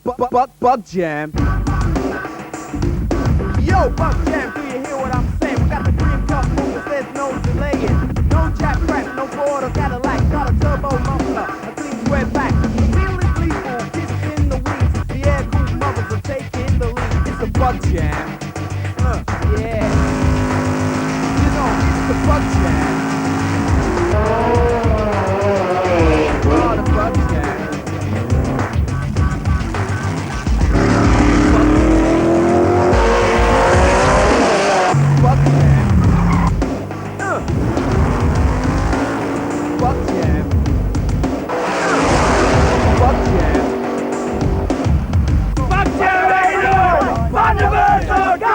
Bug Jam. Yo, Bug Jam, do you hear what I'm saying? We got the cream cup movers, there's no delaying. No jack crap, no border Cadillac, got a turbo muffler, a clean square back. The feel is lethal, kissed in the weeds. The air cool mothers are taking the lead. It's the Bug Jam. Yeah. You know, it's the Bug Jam. Oh, the Bug Jam. Bug Jam. Bug Jam. Bug Jam. Bug Jam! Thunderbirds go!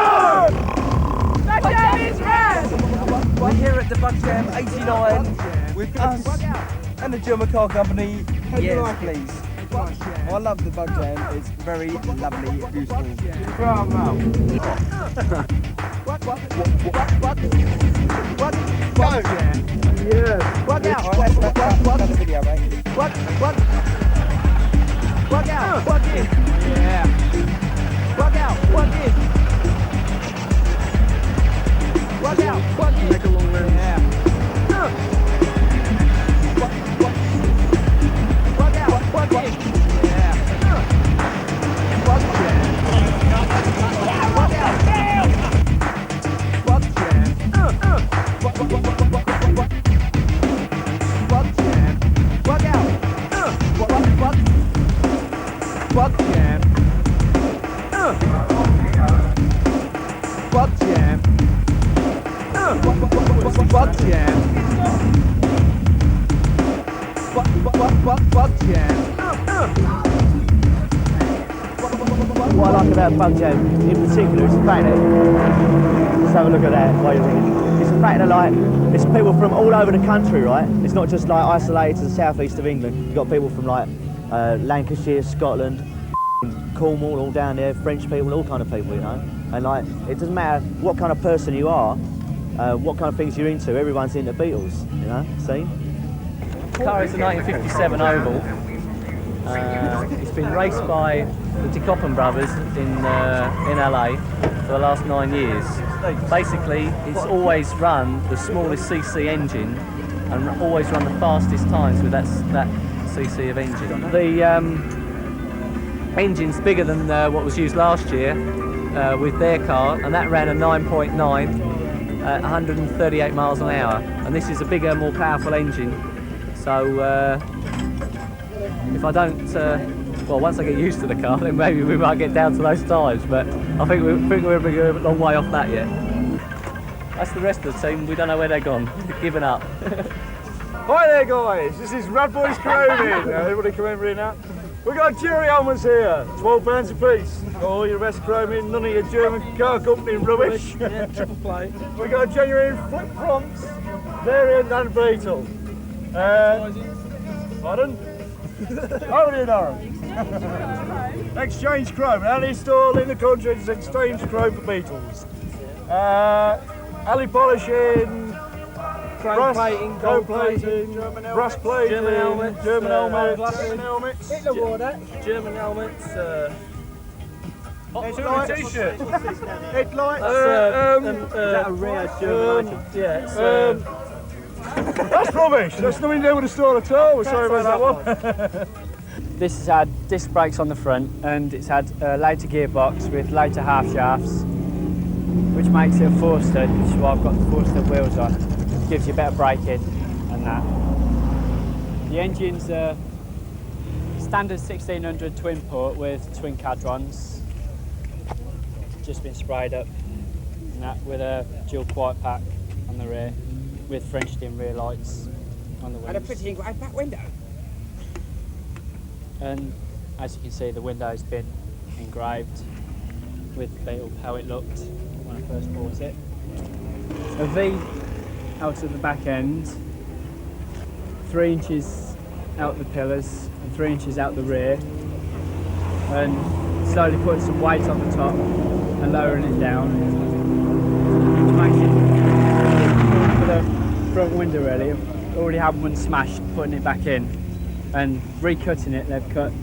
Bug Jam is red! We're here at the Bug Jam 89 with us and the German car company. Yes, please. Oh, I love the Bug Jam. It's very lovely, beautiful. Bug Jam. Yeah. Bug out. Another video, mate. Bug out. Bug in. Yeah. Bug out. Bug in. Bug out. Bug in. Make a long lens. Yeah. Bug out. Bug in. Yeah. Bug Jam. Bug out. Bug Jam. Bug Jam. Bug out. Bug Jam. Bug Jam. Bug Jam. Bug Jam. What I like about Bug Jam in particular is the fact that, just have a look at that while you're thinking, it's the fact that like, it's people from all over the country, right? It's not just like isolated to the southeast of England. You've got people from like Lancashire, Scotland, Cornwall, all down there, French people, all kind of people, you know? And like, it doesn't matter what kind of person you are, what kind of things you're into, everyone's into Beatles, you know, see? The car is a 1957 Oval. It's been raced by the De Koppen brothers in LA for the last 9 years. Basically, it's always run the smallest CC engine and always run the fastest times with that CC of engine. The engine's bigger than what was used last year with their car, and that ran a 9.9 at 138 miles an hour. And this is a bigger, more powerful engine. So if I don't, well, once I get used to the car, then maybe we might get down to those times. But I think we're a long way off that yet. That's the rest of the team. We don't know where they're gone. They've given up. Hi there, guys. This is Rad Boys Chroming. Everybody come over here now. We've got jury helmets here, £12 a piece. Got all your best chroming, none of your German car company rubbish. Yeah, triple plate. We've got genuine flip fronts, variant and Beetle. Pardon? How do you know? Exchange chrome, only installed in the country is exchange chrome for Beetles. alley polishing, Chrome plating, gold plating, brass plating, German helmets, German helmets, hit the water, German helmets, t-shirt, headlights. is that a rear German item? Yeah, that's rubbish. That's nothing to do with the store at all. We're sorry about that one. This has had disc brakes on the front, and it's had a later gearbox with later half shafts, which makes it a 4-stud, which is why I've got the 4-stud wheels on. It gives you better braking and that. The engine's a standard 1600 twin port with twin cadrons, just been sprayed up, and that with a dual quiet pack on the rear, with French dim rear lights on the wings. And a pretty engraved back window. And as you can see, the window's been engraved with the Beetle, how it looked when I first bought it. A V out at the back end, 3 inches out the pillars and 3 inches out the rear, and slowly putting some weight on the top and lowering it down, which makes it for the front window really. I've already had one smashed, putting it back in. And recutting it, they've cut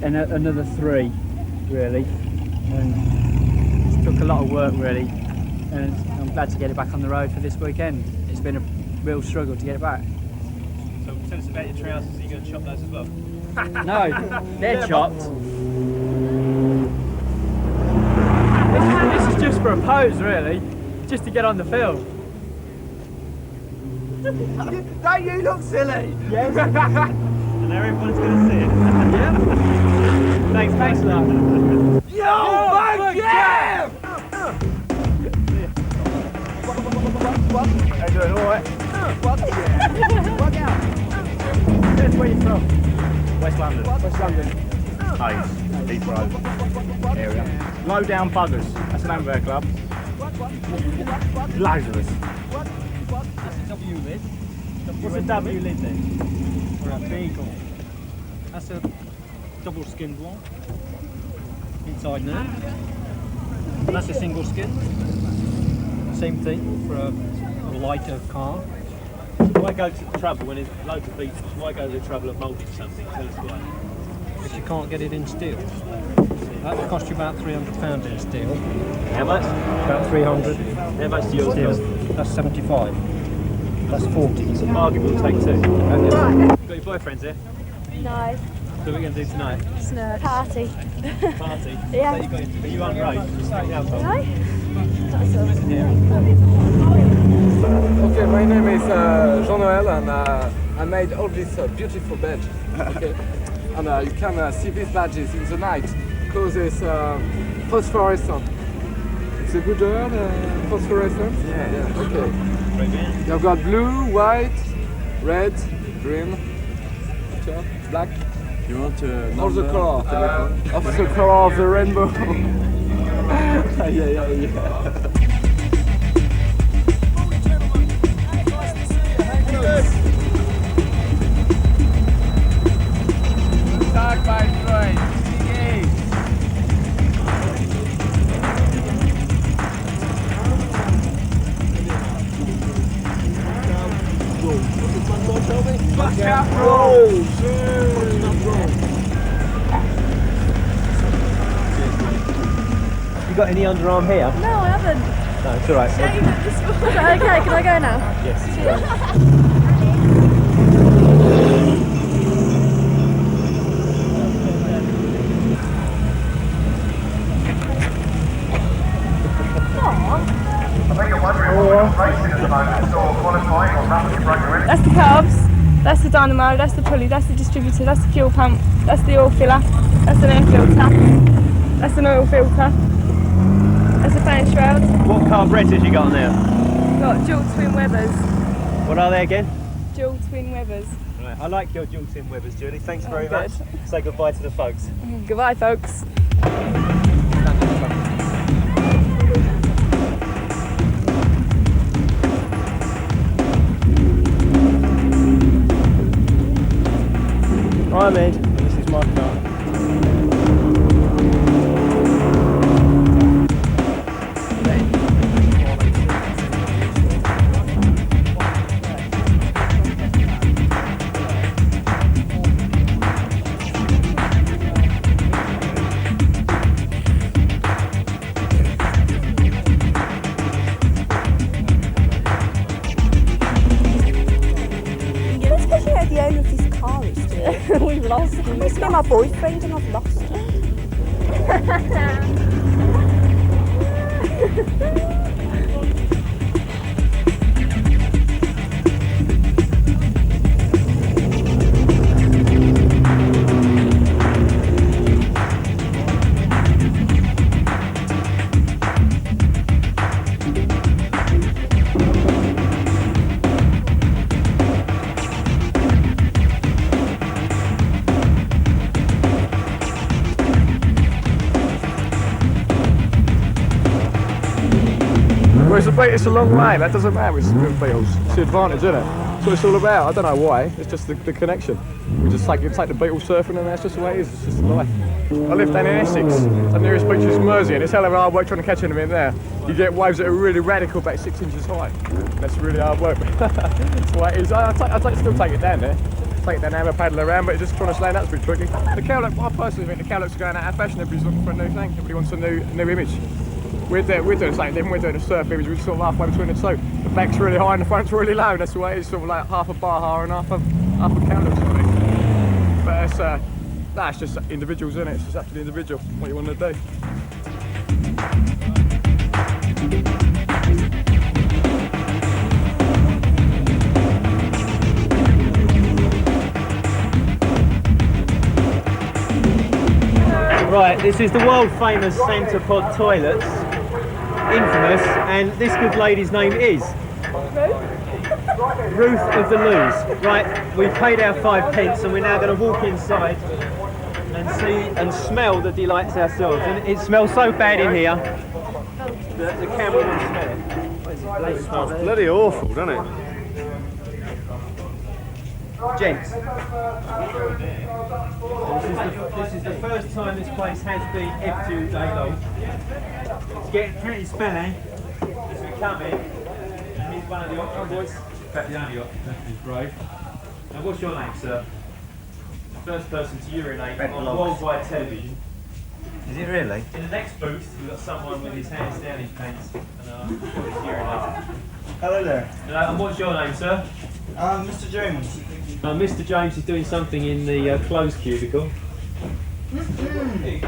and another 3, really. And it took a lot of work, really. And I'm glad to get it back on the road for this weekend. It's been a real struggle to get it back. So tell us about your trousers. Are you going to chop those as well? No, they're chopped. This is just for a pose, really. Just to get on the film. Don't you look silly? Yes. And now everyone's going to see it. Yeah. Thanks a lot. Yo, Bug Jam! How you doing? All right? Bug out. Where are you from? West London. West London. Hayes, Heathrow area. Low Down Buggers. That's an amateur club. Loads of us. What's a W lid then? For a beagle. That's a double skinned one. Inside there. And that's a single skin. Same thing for a lighter car. Why go to travel when there's loads of beaters? Why go to travel at Malta or something? Tell us why. Because you can't get it in steel. That would cost you about £300 in steel. How much? About 300. How much do yours cost? That's 75. That's 40. So bargain will take 2. Okay. You got your boyfriends here? No, So what are we going to do tonight? it's no party. Party? Yeah. So are you on road? No? That's all. Okay, my name is Jean-Noël and I made all these beautiful badges. Okay, and you can see these badges in the night because it's phosphorescent. It's a good word, phosphorescent? Yeah. Okay. You've got blue, white, red, green, okay, black. You want to All the color of the color of the rainbow. yeah. Start by Troy. Watch out, roll! You got any underarm here? No, I haven't. No, it's alright. Okay, can I go now? Yes. That's the carbs, that's the dynamo, that's the pulley, that's the distributor, that's the fuel pump, that's the oil filler, that's an air filter, that's an oil filter, that's a fan shroud. What carburetors you got on there? Got dual twin Webers. What are they again? Dual twin Webers. Right. I like your dual tin Webers, Julie. Thanks very good. much. Say goodbye to the folks. Goodbye, folks. I'm Ed, and this is my car. Let's go out the owner of this car is doing. We've lost him. He must be my boyfriend and I've lost him. It's a long way, that doesn't matter with Beatles. It's the advantage, isn't it? That's what it's all about. I don't know why, it's just the connection. We just take the Beatles surfing and that's just the way it is, it's just life. I live down in Essex, the nearest beach is Mersey, and it's hell of hard work trying to catch anything in there. You get waves that are really radical, about 6 inches high. That's really hard work. That's the way it is. I still take it down there. take that hammer, paddle around, but just trying to slow that's pretty tricky. The cowlock, I personally think the cowlock's going out of fashion. Everybody's looking for a new thing. Everybody wants a new image. We're doing the same thing. We're doing a surf image. We're sort of halfway between the two. The back's really high and the front's really low. That's the way it is, sort of like half a Baja and half a cowlock sort of thing. But it's just individuals, isn't it? It's just up to the individual what you want to do. Right, this is the world famous Santa Pod toilets, infamous, and this good lady's name is Ruth of the Loos. Right, we've paid our 5 pence and we're now going to walk inside and see and smell the delights ourselves. And it smells so bad in here that the camera won't smell it. It smells bloody awful, doesn't it? Gents, this is the first time this place has been empty all day long. It's getting pretty smelly as we come in. And he's one of the occupants, in fact the only occupant who's brave. Now what's your name, sir? The first person to urinate on worldwide television. Is it really? In the next booth we've got someone with his hands down his pants and he's urinating. Hello there. And what's your name, sir? Mr. James. Mr. James is doing something in the closed cubicle. And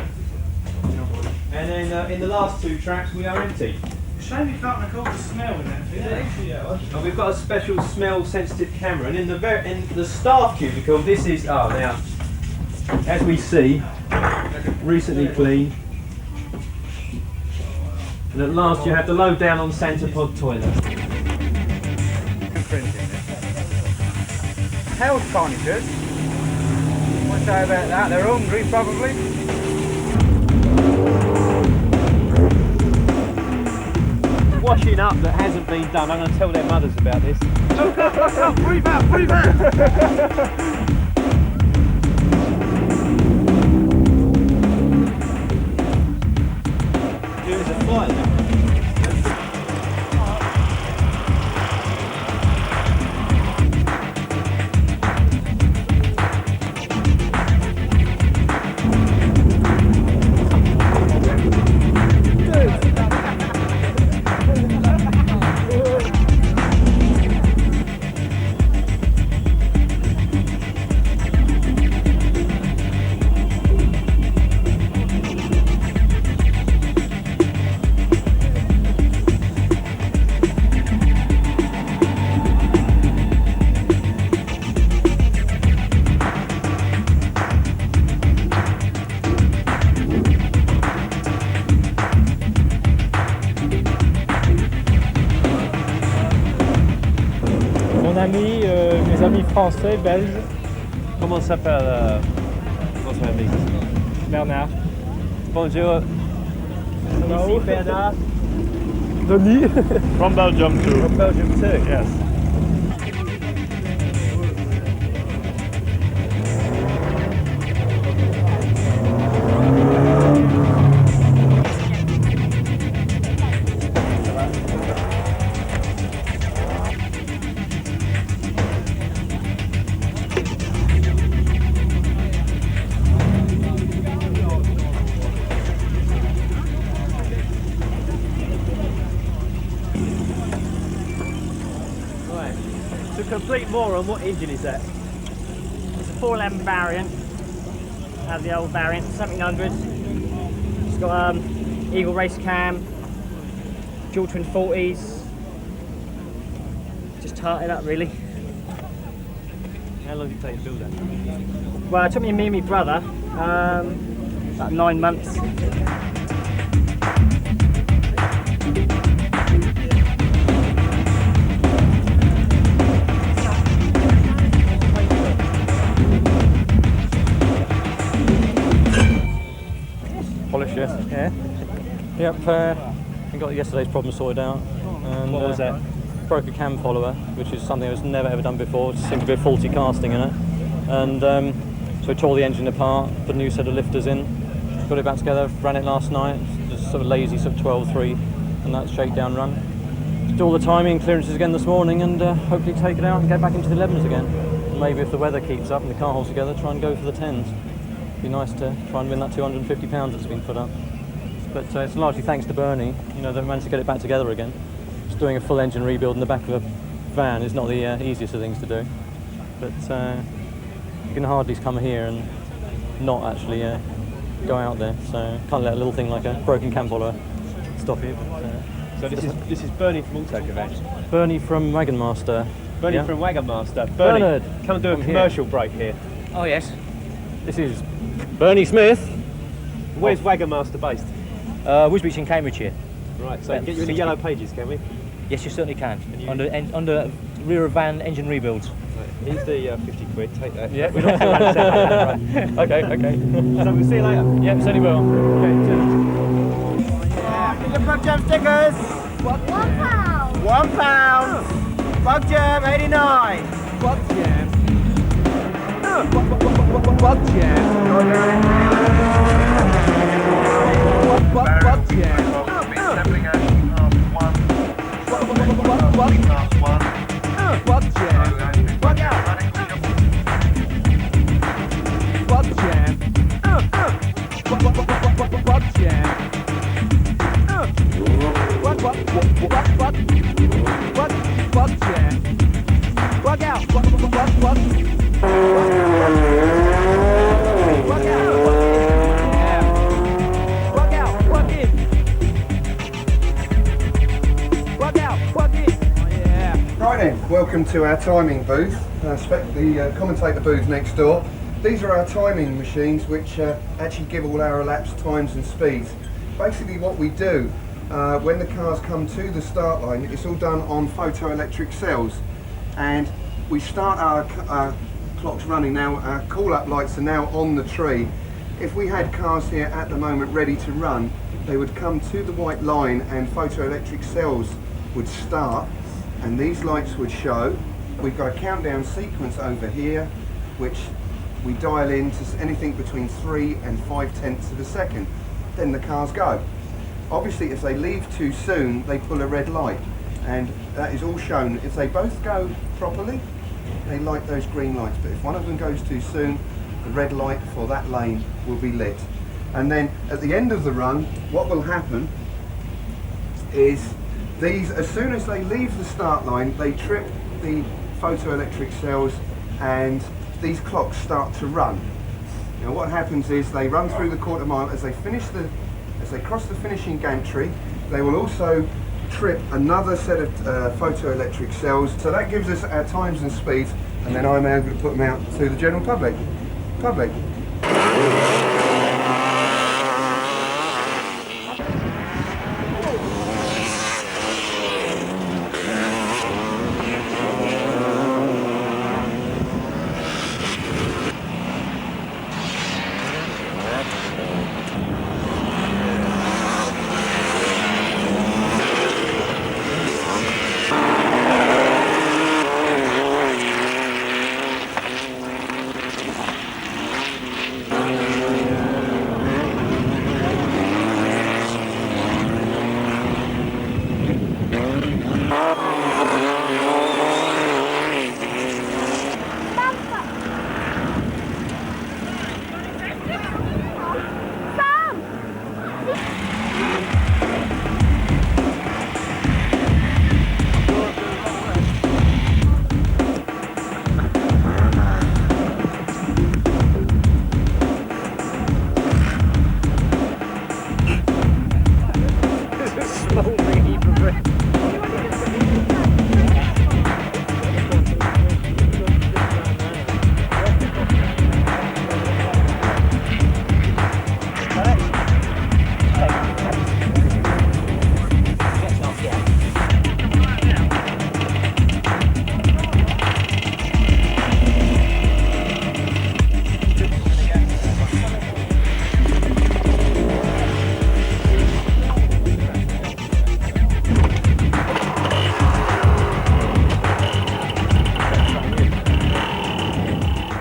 then in the last 2 tracks we are empty. Shame you can't record the smell in that. And we've got a special smell sensitive camera, and in the staff cubicle this is now as we see recently cleaned. And at last you have the low down on Santa Pod toilet. Health conifers. What say about that? They're hungry, probably. Washing up that hasn't been done. I'm going to tell their mothers about this. Breathe out, breathe out! There's a fly there. Mes amis français, belges. Comment s'appelle votre ami? Bernard. Bonjour. Hello. Bernard. Denis. From Belgium too. From Belgium too, yes. Complete moron, what engine is that? It's a 411 variant. The old variant, 1700. It's got Eagle race cam, dual twin 40s. Just tart it up really. How long did it take to build that? Well, it took me and my brother about 9 months. Polish, yes. Yeah. Yep, we got yesterday's problem sorted out. And, What was that? Broke a cam follower, which is something that's never ever done before. It seemed to be a faulty casting in it. And so we tore the engine apart, put a new set of lifters in, got it back together, ran it last night, just sort of lazy sort of 12.3, and that shakedown run. Did all the timing and clearances again this morning, and hopefully take it out and get back into the 11s again. maybe if the weather keeps up and the car holds together, try and go for the 10s. Be nice to try and win that £250 that's been put up. But it's largely thanks to Bernie, you know, they've managed to get it back together again. Just doing a full engine rebuild in the back of a van is not the easiest of things to do. But you can hardly come here and not actually go out there. So can't let a little thing like a broken cam follower stop you. But, So this is Bernie from Auto Convention. Bernie from Wagon Master. Bernie Yeah. from Wagon Master. Bernard, come and do a come here. commercial break here. Oh yes. This is Bernie Smith. Where's Wagon Master based? Wisbech in Cambridgeshire. Right, so get you in the yellow pages, can we? Yes, you certainly can. Under rear of van engine rebuilds. Here's the 50 quid, take that. Yeah. We're not going to run Okay, okay. So we'll see you later. Yeah, certainly will. Okay, cheers. Get your Bug Jam stickers. £1. Bug Jam 89. Bug Jam. Bug Jam. Bug Jam. Bug Jam. Bug out. Bug Jam. Bug Jam. Bug Jam. Bug out. Bug out. Yeah. Bug out. Bug in. Bug out. Bug in. Oh yeah. Right then, welcome to our timing booth, the commentator booth next door. These are our timing machines which actually give all our elapsed times and speeds. Basically what we do when the cars come to the start line, it's all done on photoelectric cells, and we start our clocks running now. Our call-up lights are now on the tree. If we had cars here at the moment ready to run, they would come to the white line and photoelectric cells would start and these lights would show. We've got a countdown sequence over here which we dial in to anything between 3 and 5/10 of a second. Then the cars go. Obviously if they leave too soon they pull a red light, and that is all shown. If they both go properly they light those green lights, but if one of them goes too soon the red light for that lane will be lit. And then at the end of the run what will happen is these, as soon as they leave the start line they trip the photoelectric cells and these clocks start to run. Now what happens is they run through the quarter mile. As they cross the finishing gantry they will also trip another set of photoelectric cells, so that gives us our times and speeds, and then I'm able to put them out to the general public.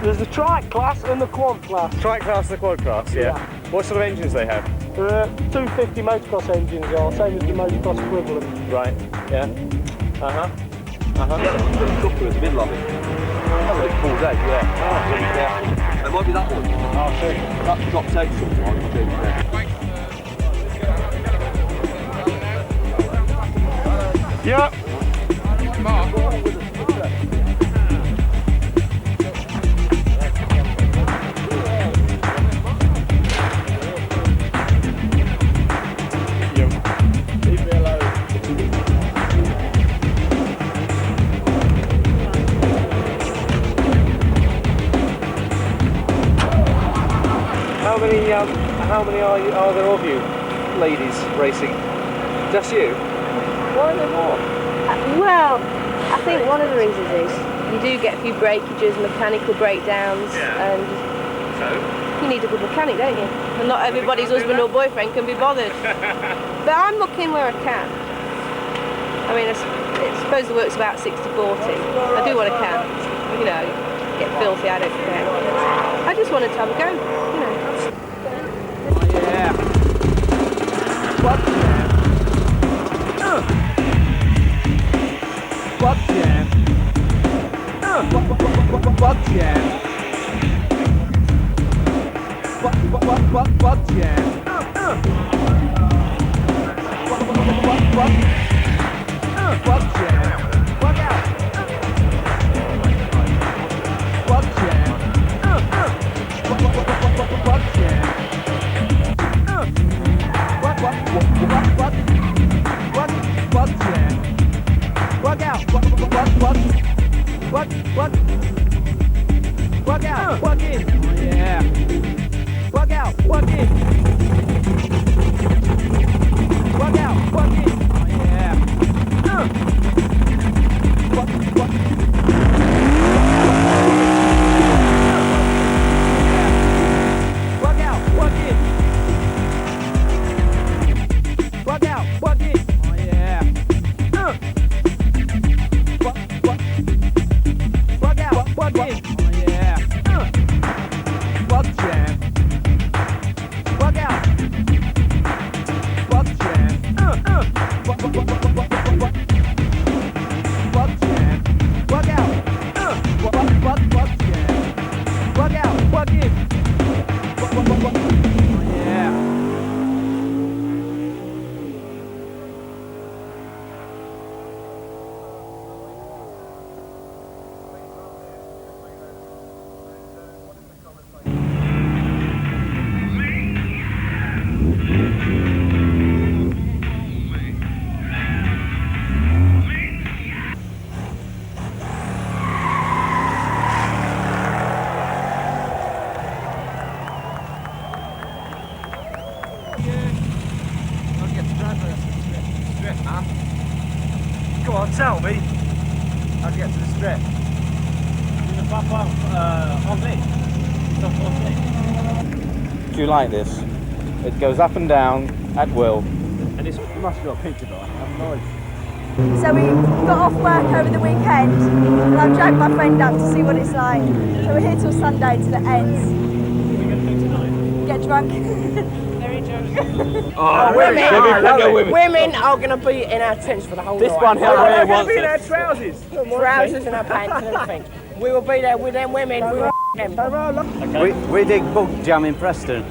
There's the trike class and the quad class. Trike class and the quad class, yeah. What sort of engines they have? 250 motocross engines are, same as the motocross equivalent. Right, yeah. There's a middle of it. Oh, it's called that, yeah. It might be that one. Oh, see. That drops out sometimes. Yeah. How many are there of you, ladies, racing? Just you? Why are there more? Well, I think one of the reasons is you do get a few breakages, mechanical breakdowns, and you need a good mechanic, don't you? And not everybody's husband or boyfriend can be bothered. But I'm looking where I can. I mean, I suppose the work's about 60-40. I do what I can. You know, get filthy, I don't care. I just wanted to have a go, you know. Yeah. Fuck jam. Fuck jam. Fuck jam. Fuck jam. Fuck jam. Fuck out. Fuck jam. Fuck jam. What jam? Walk out. Walk out. Walk in. Yeah. Walk out. Walk in. Walk out. Walk in. Yeah. Walk. Walk out. Walk in. Walk out, walk in. Oh yeah. Walk out, walk in. Oh yeah. Walk jam. Walk out. Walk jam. Walk jam. Walk out. Walk jam. Walk out, walk in. Oh yeah. Come on, tell me. How'd you get to the strip? Do you like this? It goes up and down at will. And it's, you must have got a picture of it. I'm nice. So we got off work over the weekend and I've dragged my friend up to see what it's like. So we're here till Sunday till it ends. What are we going to do tonight? Get drunk. Very drunk. Women are going to be in our tents for the whole This night. one here really wants be in our it. trousers. Trousers and our pants and everything. We will be there with them women. We will them. Okay. We dig bug jam in Preston.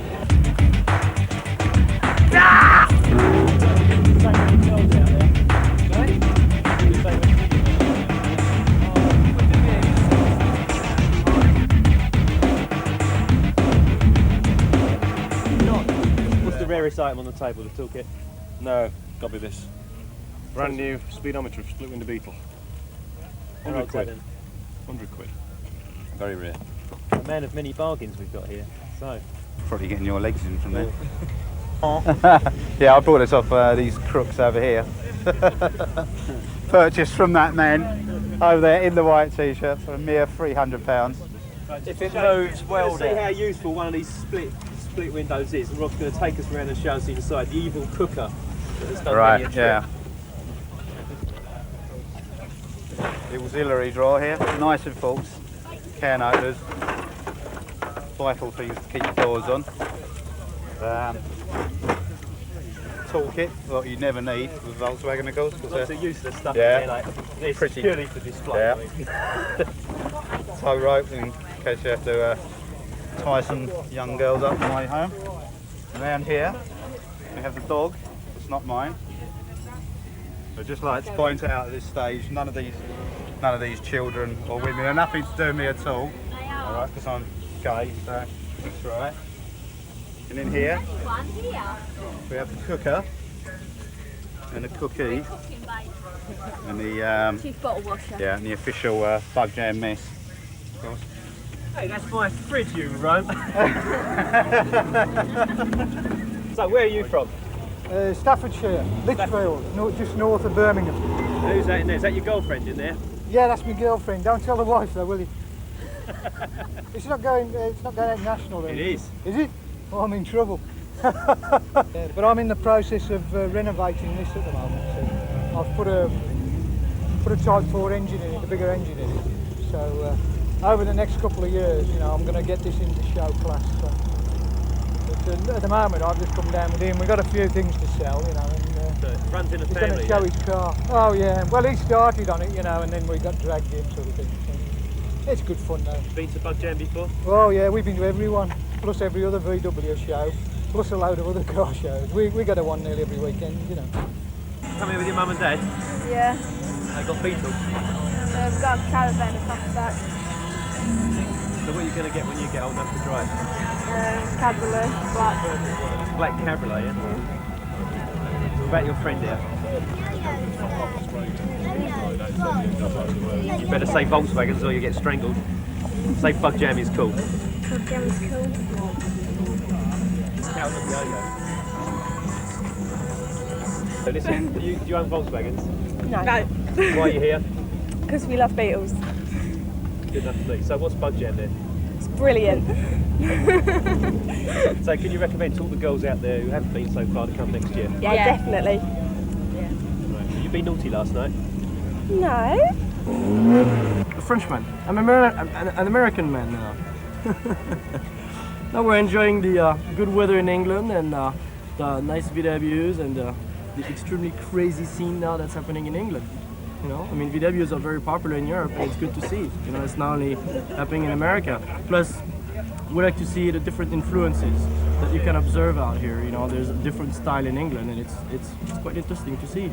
What's the rarest item on the table, the toolkit? No, gotta be this. Brand new speedometer split window Beetle. 100 quid. 100 quid. Very rare. A man of many bargains we've got here. So. Probably getting your legs in from there. Yeah, I bought this off these crooks over here. Purchased from that man over there in the white t-shirt for a mere £300. If it moves well, see how useful one of these split windows is. Rob's going to take us around and show us inside the evil cooker. That's done Right, many a yeah. trip. Auxiliary drawer here, nice and full. Can openers. Vital things to keep your doors on. Toolkit, what you never need with Volkswagen, of course. Lots of useless stuff yeah, in there, like this, pretty purely for display. Yeah. tow rope in case you have to tie some young girls up on the way home. And around here we have the dog. It's not mine. So just like to point out at this stage, none of these children or women are nothing to do with me at all. All right, because I'm gay, so that's right. And in here we have the cooker and the cookie and the Chief bottle washer. yeah, and the official Bug Jam mess, of course. Hey, that's my fridge, you Rome. So, where are you from? Staffordshire, Lichfield, just north of Birmingham. Who's that in there? Is that your girlfriend in there? Yeah, that's my girlfriend. Don't tell the wife though, will you? It's not going international then. It is. Is it? Oh, I'm in trouble. Yeah, but I'm in the process of renovating this at the moment. So I've put a Type 4 engine in it, a bigger engine in it. So over the next couple of years, you know, I'm going to get this into show class. So. But at the moment, I've just come down with him. We've got a few things to sell, you know. And, so it runs in a he's family. He's going to show his car. Oh yeah. Well, he started on it, you know, and then we got dragged in, sort of thing. So it's good fun though. Been to Bug Jam before? Oh yeah, we've been to every one, plus every other VW show, plus a load of other car shows. We go to one nearly every weekend, you know. Come here with your mum and dad? Yeah. They got Beetles. We've got a caravan across the back. So what are you going to get when you get old enough to drive? Cabriolet, black. Black Cabriolet, yeah? What about your friend here? You better say Volkswagens or you get strangled. Say Bug Jam is cool. Bug Jam is cool. So listen, do you own Volkswagens? No. Why are you here? Because we love Beatles. Good enough for me. So what's Bug Jam then? It's brilliant. So can you recommend to all the girls out there who haven't been so far to come next year? Yeah, definitely. Right. So you been naughty last night? No. A Frenchman. I'm an American man now. Now we're enjoying the good weather in England and the nice VWs and the extremely crazy scene now that's happening in England. You know, I mean, VWs are very popular in Europe, and it's good to see. You know, it's not only happening in America. Plus, we like to see the different influences that you can observe out here. You know, there's a different style in England, and it's quite interesting to see.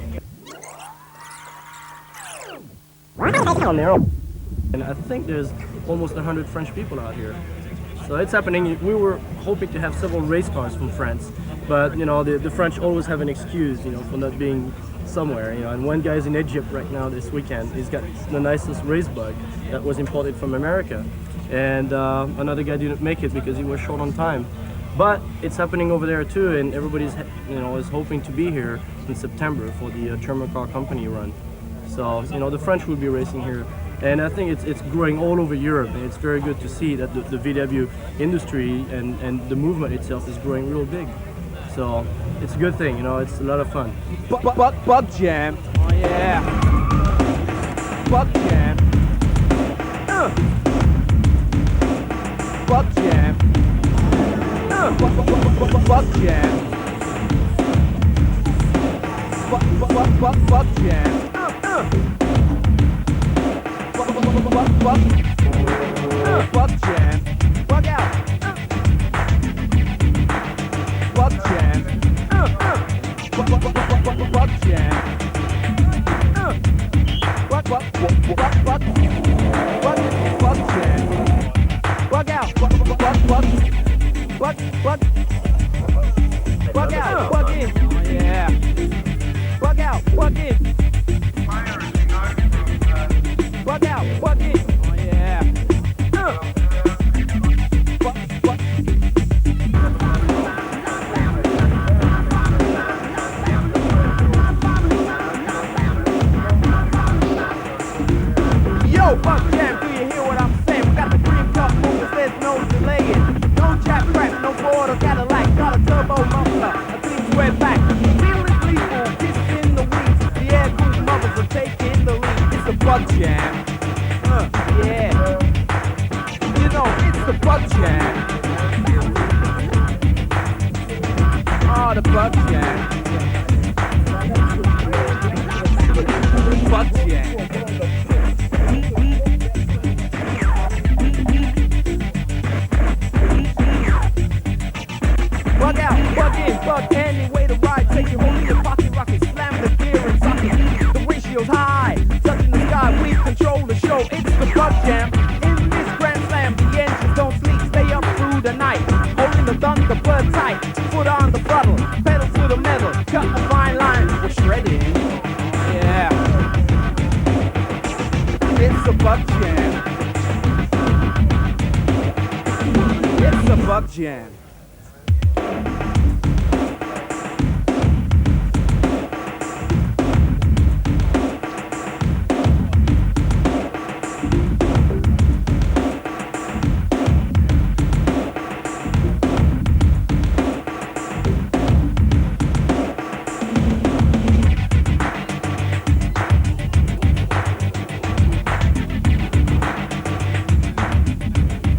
And I think there's almost 100 French people out here. So it's happening. We were hoping to have several race cars from France, but you know, the French always have an excuse, you know, for not being somewhere, you know. And one guy's in Egypt right now this weekend. He's got the nicest race bug that was imported from America, and another guy didn't make it because he was short on time. But it's happening over there too, and everybody's, you know, is hoping to be here in September for the German car company run. So you know, the French will be racing here. And I think it's growing all over Europe, and it's very good to see that the VW industry and the movement itself is growing real big. So it's a good thing, you know, it's a lot of fun. Bug Jam. Oh yeah. Bug Jam. Bug Jam. Bug Jam. Bug Jam. Bug Jam. Bug out. Bug Jam. Bug Jam. Bug Jam. Bug out. Bug out. Bug in. Oh yeah. Bug out. Bug in. Bug out. Bug in. Oh yeah. Yo, Bug Jam, do you hear what I'm saying? We got the green cup movers, there's no delaying. No jack crap, no border, got a light, got a turbo muffler, a clean square back. Feeling lethal, kissed in the weeds. The air cool mothers are taking the lead. It's the Bug Jam. Yeah. You know, it's the Bug Jam. Oh, the Bug Jam. Bug Jam. But anyway, the ride takes you home in your pocket rocket, slam the gear and socket. The ratio's high, touching the sky, we control the show. It's the Bug Jam. In this Grand Slam, the engines don't sleep, stay up through the night. Holding the Thunderbird tight, foot on the throttle, pedal to the metal, cut the fine line, we're shredding. Yeah. It's the Bug Jam. It's the Bug Jam.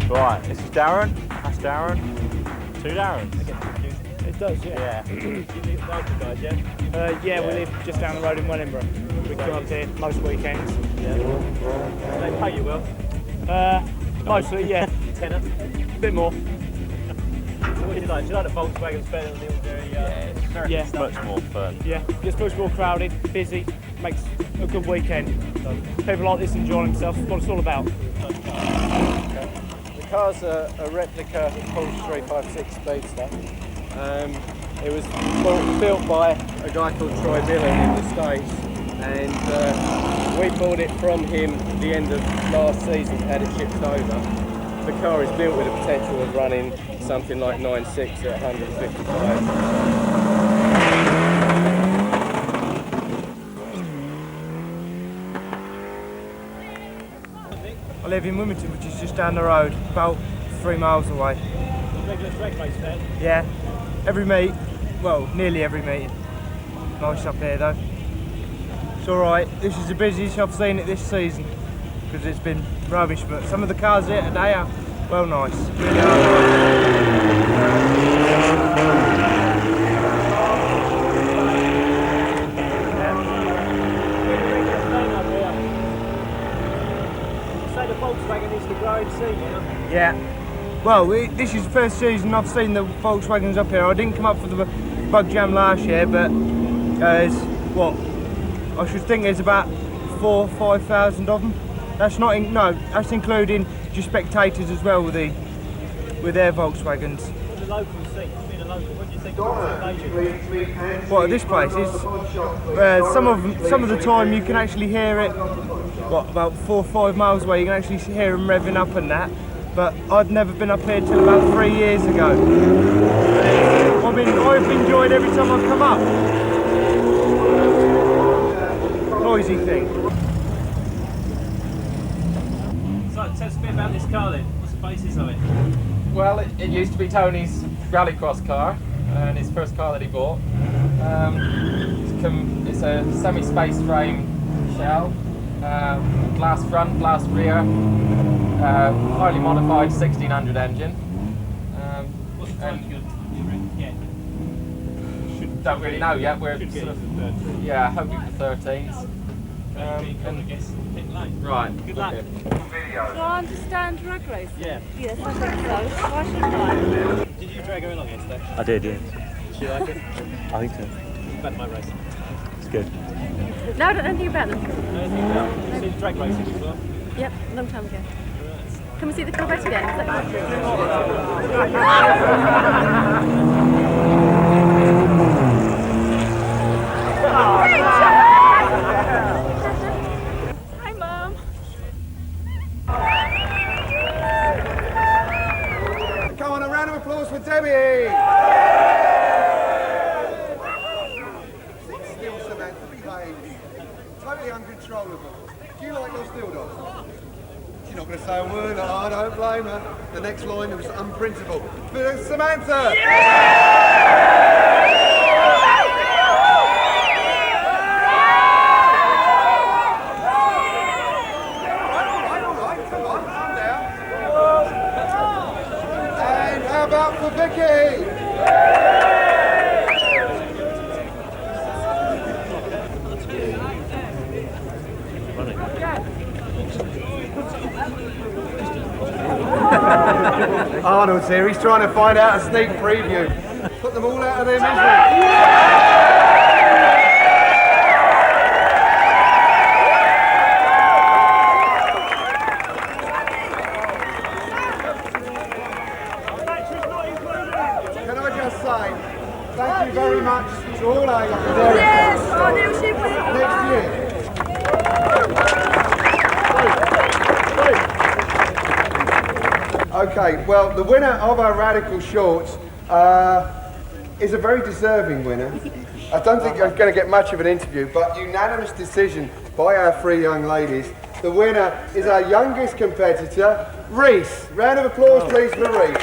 Right, this is Darren, that's Darren, two Darren. It does, yeah. You live local guys, yeah? Yeah, we live just down the road in Wellingborough. We come up here most weekends. Yeah. They pay you well? Mostly, yeah. Tenner? Bit more. What do you like? Do you like the Volkswagens better than the ordinary? It's very much more fun. Yeah, it's much more crowded, busy, makes a good weekend. So people like this enjoying themselves, what it's all about. The car's a replica Porsche 356 Speedster. It was built by a guy called Troy Dillon in the States, and we bought it from him at the end of last season, had it shipped over. The car is built with a potential of running something like 9.6 at 155. I live in Wilmington, which is just down the road, about 3 miles away. Regular drag race fan? Yeah, every meet, well, nearly every meet. Nice up here though. It's alright, this is the busiest I've seen it this season, because it's been rubbish, but some of the cars here today are, well, nice. Really Say the Volkswagen is the growing scene, yeah? Yeah. Well, this is the first season I've seen the Volkswagens up here. I didn't come up for the Bug Jam last year, but there's, what, I should think there's about 4,000 or 5,000 of them. That's not, that's including just spectators as well with their Volkswagens. What the local scene? Being a local, what do you think of the What, this place is, some of the time you can actually hear it, what, about 4 or 5 miles away, you can actually hear them revving up and that, but I'd never been up here till about 3 years ago. I've enjoyed every time I've come up. Noisy thing. So tell us a bit about this car then. What's the basis of it? Well, it used to be Tony's rallycross car, and his first car that he bought. It's a semi-space frame shell, glass front, glass rear, highly modified 1600 engine. What's the time good? Yeah. Don't really know yet. We're sort of, hoping for 13s. Right. Good luck. Do I understand drag racing? Yeah. Yes, I think so. Why shouldn't I? Did you drag her along yesterday? I did, yeah. Did you like it? I think so. About my race. It's good. No, I don't know anything about them. Anything about? You seen drag racing before? Yep, a long time ago. Can we see the Corvette again? Is that Hi, Mum. Come on, a round of applause for Debbie! Sit still, Samantha, behave. Totally uncontrollable. Do you like your still dogs? She's not going to say a word. I don't blame her. The next line was unprintable. For Samantha! And how about for Vicky? Arnold's here, he's trying to find out a sneak preview. Put them all out of their misery. Can I just say, thank you very much to all our young people. Yes, I knew she would. Next year. Okay, well, the winner of our Radical Shorts is a very deserving winner. I don't think you're going to get much of an interview, but unanimous decision by our three young ladies. The winner is our youngest competitor, Reese. Round of applause, please, for Reese.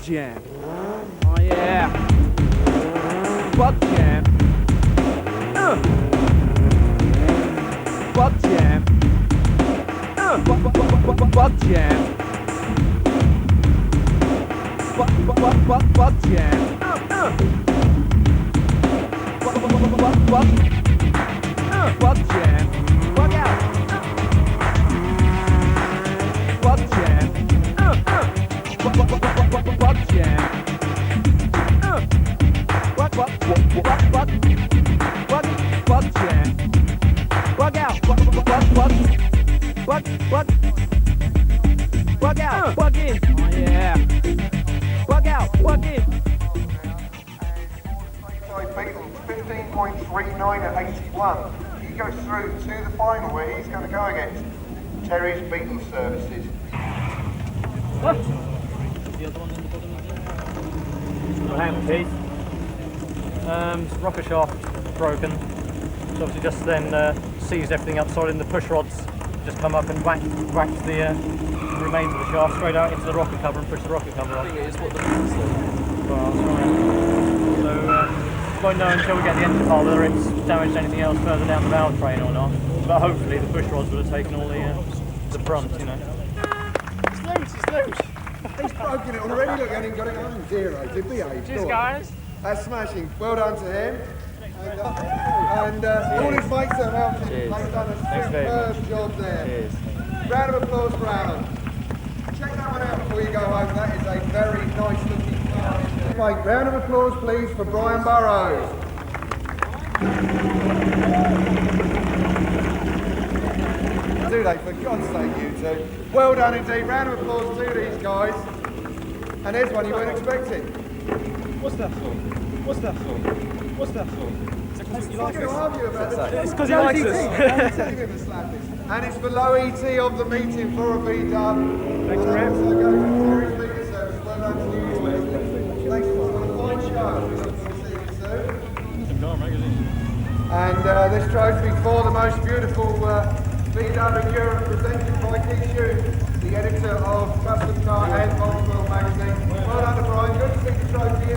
Jam. Oh yeah. Buck Jam. Buck Jam. Buck Jam. Buck Jam. Buck Jam. Buck out. Buck Jam. Buck Jam. Buck Jam. Buck out. Buck out. Buck in. Oh yeah. Buck out. Buck in. 15.39 at 81. He goes through to the final where he's going to go against Terry's Beetle Services. What? What happened, Keith? Rocker shaft broken. So obviously just then seized everything up solid, and the push rods just come up and whacked the remains of the shaft straight out into the rocket cover and pushed the rocket cover off. I think it is what the business said. Well, that's right. So won't know until we get the engine part whether it's damaged anything else further down the valve train or not. But hopefully the push rods would have taken all the brunt, you know. It's loose. He's broken it already, look, and he got it on 0. Did behave. Cheers, guys. That's smashing. Well done to him. And all his mates that have helped him. They've done a superb job there. Cheers. Round of applause for Alan. Check that one out before you go home. That is a very nice looking car. Right, round of applause please for Brian Burrows. Do they, for God's sake, you two. Well done indeed. Round of applause to these guys. And there's one you weren't expecting. What's that for? What's that for? What's that for? It's because he likes us. And it's for Low ET of the meeting for a V-dub. Thanks, Brett. Also goes to Terry Speaker Service. Well done to you. Thanks for a fine show. We look forward to seeing you soon. And this trophy for the most beautiful V-dub in Europe, presented by Keith Shue, the editor of Custom Car and Volkswagen magazine. Well done to Brian. Good to see the trophy